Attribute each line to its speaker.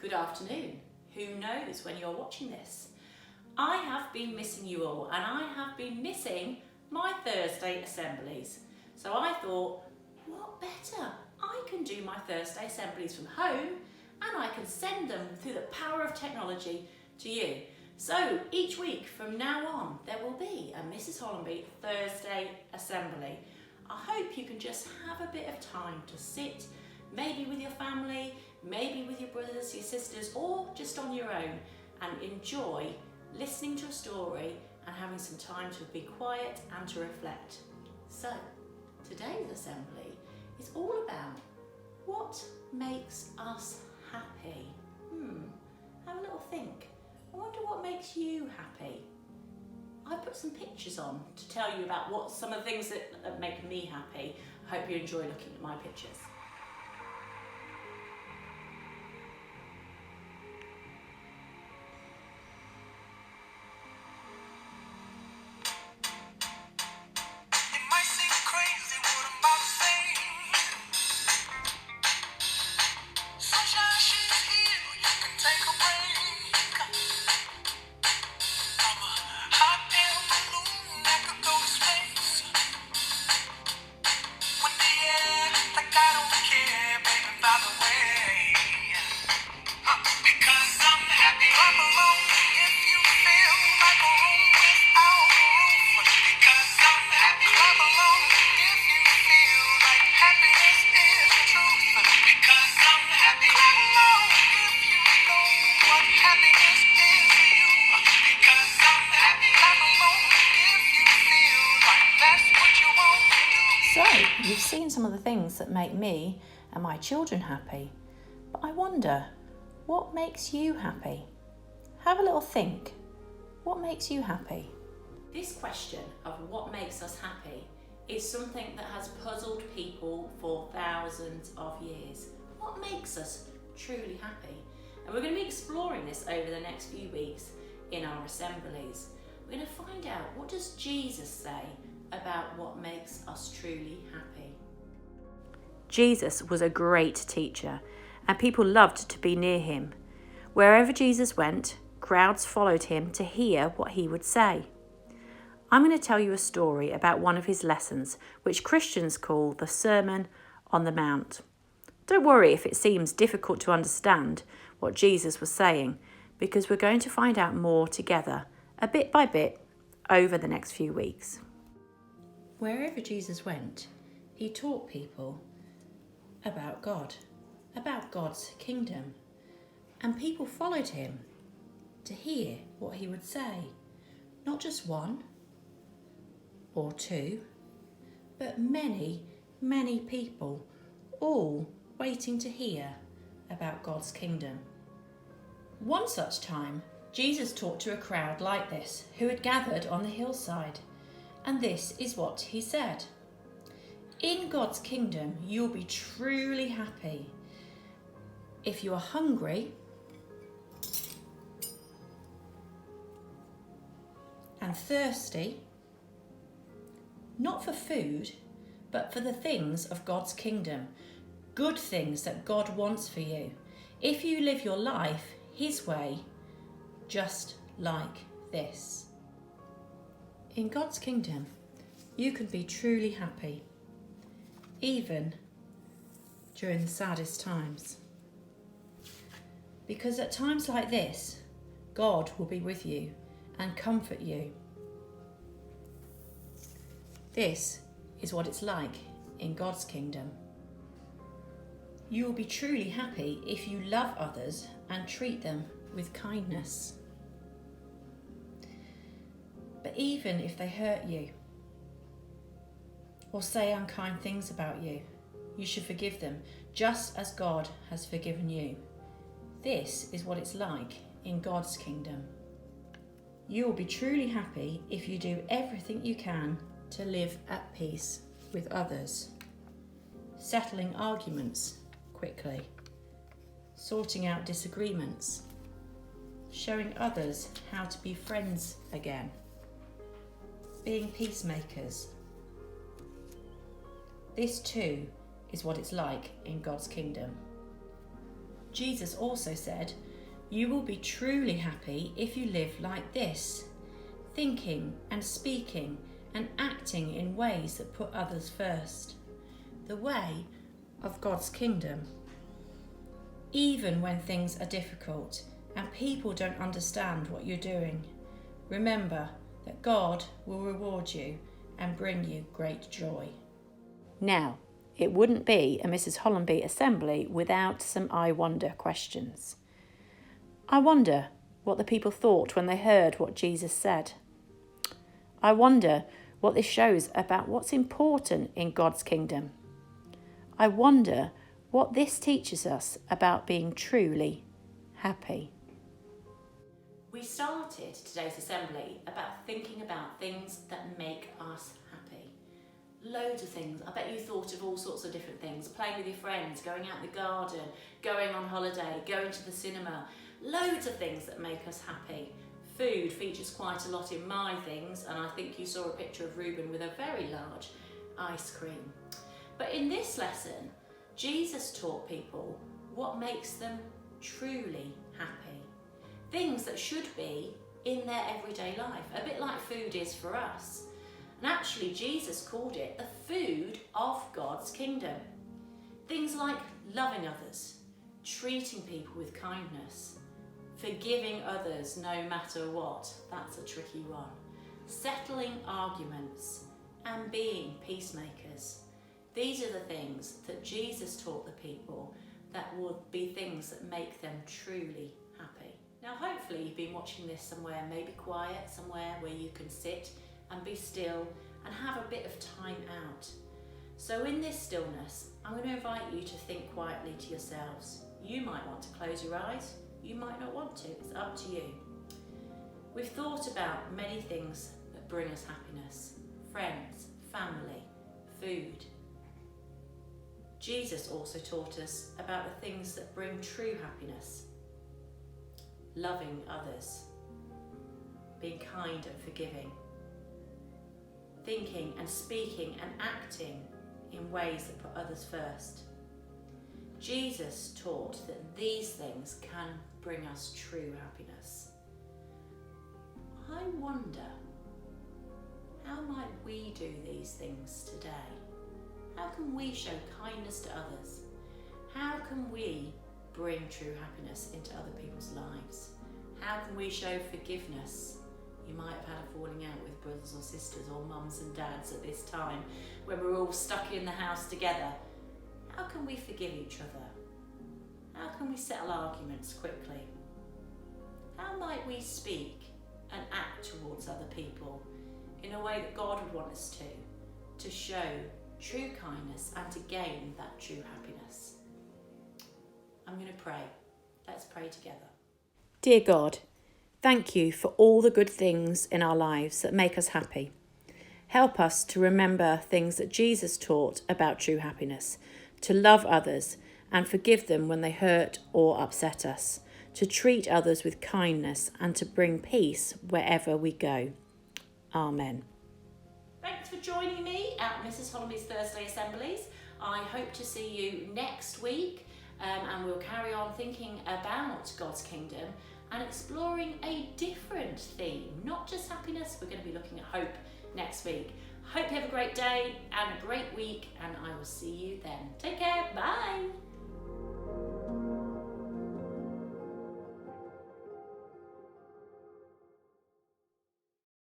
Speaker 1: good afternoon. Who knows when you're watching this? I have been missing you all, and I have been missing my Thursday assemblies. So I thought, what better? I can do my Thursday assemblies from home and I can send them through the power of technology to you. So each week from now on, there will be a Mrs. Hollamby Thursday assembly. I hope you can just have a bit of time to sit, maybe with your family, maybe with your brothers, your sisters, or just on your own, and enjoy listening to a story and having some time to be quiet and to reflect. So today's assembly is all about what makes us happy. Have a little think. I wonder what makes you happy. I put some pictures on to tell you about what some of the things that make me happy. I hope you enjoy looking at my pictures. So, you've seen some of the things that make me and my children happy, but I wonder, what makes you happy? Have a little think. What makes you happy? This question of what makes us happy is something that has puzzled people for thousands of years. What makes us truly happy? And we're going to be exploring this over the next few weeks in our assemblies. We're going to find out, what does Jesus say about what makes us truly happy? Jesus was a great teacher, and people loved to be near him. Wherever Jesus went, crowds followed him to hear what he would say. I'm going to tell you a story about one of his lessons, which Christians call the Sermon on the Mount. Don't worry if it seems difficult to understand what Jesus was saying, because we're going to find out more together, a bit by bit, over the next few weeks. Wherever Jesus went, he taught people about God, about God's kingdom, and people followed him to hear what he would say. Not just one or two, but many, many people, all waiting to hear about God's kingdom. One such time, Jesus talked to a crowd like this, who had gathered on the hillside. And this is what he said. In God's kingdom, you'll be truly happy if you are hungry and thirsty, not for food, but for the things of God's kingdom, good things that God wants for you. If you live your life his way, just like this. In God's kingdom, you can be truly happy, even during the saddest times. Because at times like this, God will be with you and comfort you. This is what it's like in God's kingdom. You will be truly happy if you love others and treat them with kindness. But even if they hurt you or say unkind things about you, you should forgive them just as God has forgiven you. This is what it's like in God's kingdom. You will be truly happy if you do everything you can to live at peace with others, settling arguments quickly, sorting out disagreements, showing others how to be friends again, being peacemakers. This too is what it's like in God's kingdom. Jesus also said, "You will be truly happy if you live like this, thinking and speaking and acting in ways that put others first, the way of God's kingdom. Even when things are difficult and people don't understand what you're doing, remember that God will reward you and bring you great joy." Now, it wouldn't be a Mrs. Hollamby assembly without some I wonder questions. I wonder what the people thought when they heard what Jesus said. I wonder what this shows about what's important in God's kingdom. I wonder what this teaches us about being truly happy. We started today's assembly about thinking about things that make us happy. Loads of things. I bet you thought of all sorts of different things. Playing with your friends, going out in the garden, going on holiday, going to the cinema. Loads of things that make us happy. Food features quite a lot in my things, and I think you saw a picture of Reuben with a very large ice cream. But in this lesson, Jesus taught people what makes them truly happy. Things that should be in their everyday life, a bit like food is for us. And actually, Jesus called it the food of God's kingdom. Things like loving others, treating people with kindness, forgiving others no matter what, that's a tricky one, settling arguments, and being peacemakers. These are the things that Jesus taught the people that would be things that make them truly happy. Now, hopefully you've been watching this somewhere, maybe quiet, somewhere where you can sit and be still and have a bit of time out. So in this stillness, I'm going to invite you to think quietly to yourselves. You might want to close your eyes, you might not want to, it's up to you. We've thought about many things that bring us happiness: friends, family, food. Jesus also taught us about the things that bring true happiness: loving others, being kind and forgiving, thinking and speaking and acting in ways that put others first. Jesus taught that these things can bring us true happiness. I wonder, how might we do these things today? How can we show kindness to others? How can we bring true happiness into other people's lives? How can we show forgiveness? You might have had a falling out with brothers or sisters or mums and dads at this time when we're all stuck in the house together. How can we forgive each other? How can we settle arguments quickly? How might we speak and act towards other people in a way that God would want us to show true kindness and to gain that true happiness? I'm going to pray. Let's pray together. Dear God, thank you for all the good things in our lives that make us happy. Help us to remember things that Jesus taught about true happiness, to love others and forgive them when they hurt or upset us, to treat others with kindness and to bring peace wherever we go. Amen. Thanks for joining me at Mrs. Hollamby's Thursday Assemblies. I hope to see you next week and we'll carry on thinking about God's kingdom and exploring a different theme, not just happiness. We're going to be looking at hope next week. Hope you have a great day and a great week, and I will see you then.